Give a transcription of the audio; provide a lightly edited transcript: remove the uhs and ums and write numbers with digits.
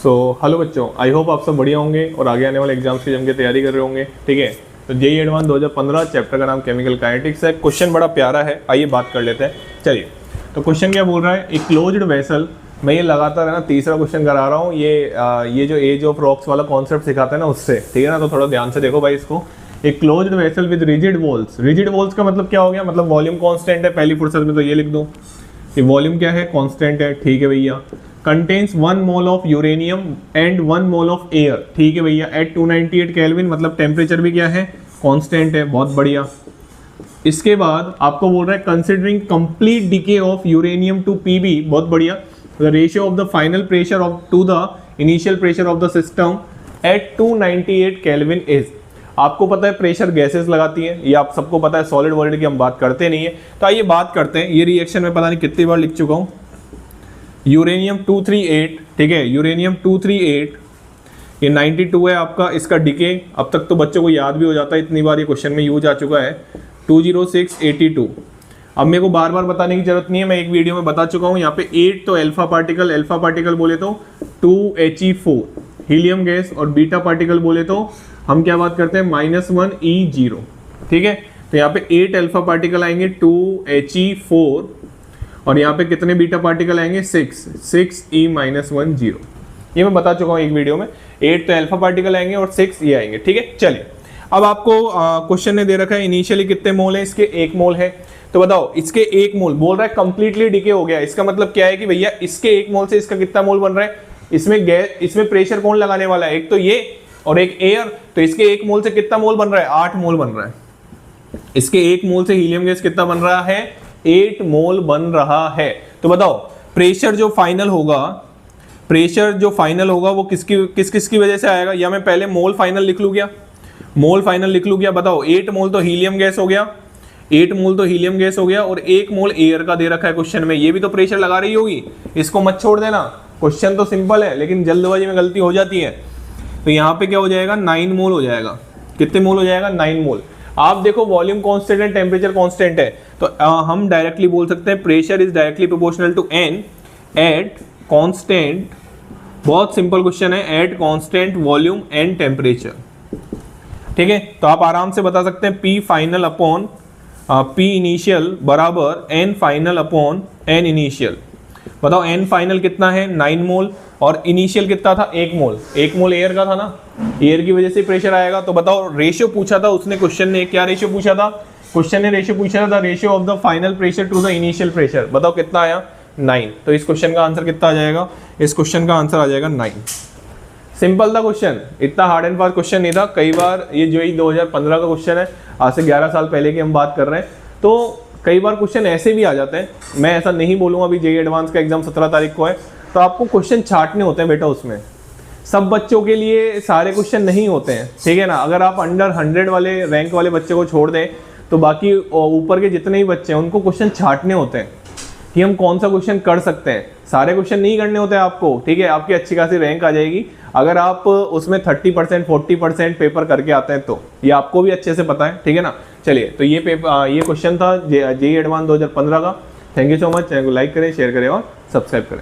Hello बच्चों, I hope आप सब बढ़िया होंगे और आगे आने वाले एग्जाम्स की जम के तैयारी कर रहे होंगे। ठीक है, तो जेईई एडवांस 2015 चैप्टर का नाम केमिकल काइनेटिक्स है। क्वेश्चन बड़ा प्यारा है, आइए बात कर लेते हैं। चलिए, तो क्वेश्चन क्या बोल रहा है, एक क्लोज्ड वेसल। मैं ये लगातार है ना तीसरा क्वेश्चन करा रहा हूँ, ये जो एज ऑफ रॉक्स वाला कॉन्सेप्ट सिखाता है ना उससे, ठीक है ना। तो थोड़ा ध्यान से देखो भाई इसको। एक closed vessel with rigid walls. Rigid walls का मतलब क्या हो गया, मतलब वॉल्यूम कांस्टेंट है पहली फुर्सत में, तो ये लिख दो कि वॉल्यूम क्या है, कांस्टेंट है। ठीक है भैया। Contains 1 mole of uranium and 1 mole of air. ठीक है भैया। एट 298 केल्विन, मतलब टेम्परेचर भी क्या है, कांस्टेंट है। बहुत बढ़िया। इसके बाद आपको बोल रहा है considering complete decay of uranium to Pb. बहुत बढ़िया। The ratio of the final pressure of to the initial pressure of the system at 298 kelvin is. आपको पता है प्रेशर गैसेस लगाती है, ये आप सबको पता है। सॉलिड वर्ल्ड की हम बात करते नहीं है, तो आइए बात करते हैं। ये रिएक्शन में पता नहीं कितनी बार लिख चुका हूँ। यूरेनियम 238, ठीक है, यूरेनियम 238, ये 92 है आपका इसका डिके। अब तक तो बच्चों को याद भी हो जाता है, इतनी बार ये क्वेश्चन में यूज आ चुका है। 20682। अब मेरे को बार बार बताने की जरूरत नहीं है, मैं एक वीडियो में बता चुका हूँ। यहाँ पे 8 तो अल्फा पार्टिकल बोले तो 2He4 हीलियम गैस, और बीटा पार्टिकल बोले तो हम क्या बात करते हैं, -1 E0। ठीक है, तो यहाँ पे 8 अल्फा पार्टिकल आएंगे 2He4, और यहाँ पे कितने बीटा पार्टिकल आएंगे, 6 E-10। ये मैं बता चुका हूँ एक वीडियो में। 8 तो अल्फा पार्टिकल आएंगे और 6 ये आएंगे। ठीक है, चलिए अब आपको क्वेश्चन ने दे रखा है इनिशियली कितने मोल है, इसके 1 मोल है। तो बताओ इसके 1 मोल बोल रहा है कंप्लीटली डिके हो गया। इसका मतलब क्या है कि भैया इसके 1 मोल से इसका कितना मोल बन रहा है, इसमें प्रेशर कौन लगाने वाला है, एक तो ये और एक एयर। तो इसके 1 मोल से कितना मोल बन रहा है, 8 मोल बन रहा है। इसके 1 मोल से हीलियम गैस कितना बन रहा है, 8 मोल बन रहा है। तो बताओ प्रेशर जो फाइनल होगा वो किसकी वजह से आएगा, या मैं पहले मोल फाइनल लिख लूँ क्या, बताओ 8 मोल तो हीलियम गैस हो गया, 8 मोल तो हीलियम गैस हो गया, और 1 मोल एयर का दे रखा है क्वेश्चन में। ये भी तो प्रेशर लगा रही होगी, इसको मत छोड़ देना। क्वेश्चन तो सिंपल है लेकिन जल्दबाजी में गलती हो जाती है। तो यहाँ पे क्या हो जाएगा, 9 मोल हो जाएगा। कितने मोल हो जाएगा, 9 मोल। आप देखो वॉल्यूम कांस्टेंट है, टेम्परेचर कांस्टेंट है, तो हम डायरेक्टली बोल सकते हैं pressure is directly proportional to n at constant. बहुत सिंपल क्वेश्चन है, at constant volume and temperature. ठीक है, तो आप आराम से बता सकते हैं P final upon P initial बराबर N final upon N initial. बताओ N फाइनल कितना है, 9 मोल, और इनिशियल कितना था, 1 मोल। 1 मोल एयर का था ना, एयर की वजह से प्रेशर आएगा। तो बताओ रेशियो पूछा था उसने, क्वेश्चन ने क्या रेशियो पूछा था, ratio of the final pressure to the initial pressure. बताओ कितना आया, 9। तो इस क्वेश्चन का आंसर कितना आ जाएगा, इस क्वेश्चन का आंसर आ जाएगा 9। सिंपल था क्वेश्चन, इतना हार्ड एंड फास्ट क्वेश्चन नहीं था। कई बार ये जो 2015 का क्वेश्चन है, आज से 11 साल पहले की हम बात कर रहे हैं, तो कई बार क्वेश्चन ऐसे भी आ जाते हैं। मैं ऐसा नहीं बोलूँगा, अभी जेईई एडवांस का एग्जाम 17 तारीख को है, तो आपको क्वेश्चन छांटने होते हैं बेटा। उसमें सब बच्चों के लिए सारे क्वेश्चन नहीं होते हैं, ठीक है ना। अगर आप अंडर 100 वाले रैंक वाले बच्चे को छोड़ दें, तो बाकी ऊपर के जितने भी बच्चे हैं उनको क्वेश्चन छांटने होते हैं कि हम कौन सा क्वेश्चन कर सकते हैं। सारे क्वेश्चन नहीं करने होते हैं आपको, ठीक है। आपकी अच्छी खासी रैंक आ जाएगी अगर आप उसमें 30% 40% पेपर करके आते हैं, तो ये आपको भी अच्छे से पता है, ठीक है ना। चलिए, तो ये क्वेश्चन था जेईई एडवांस 2015 का। Thank you so much. Channel को लाइक करें, शेयर करें और सब्सक्राइब करें।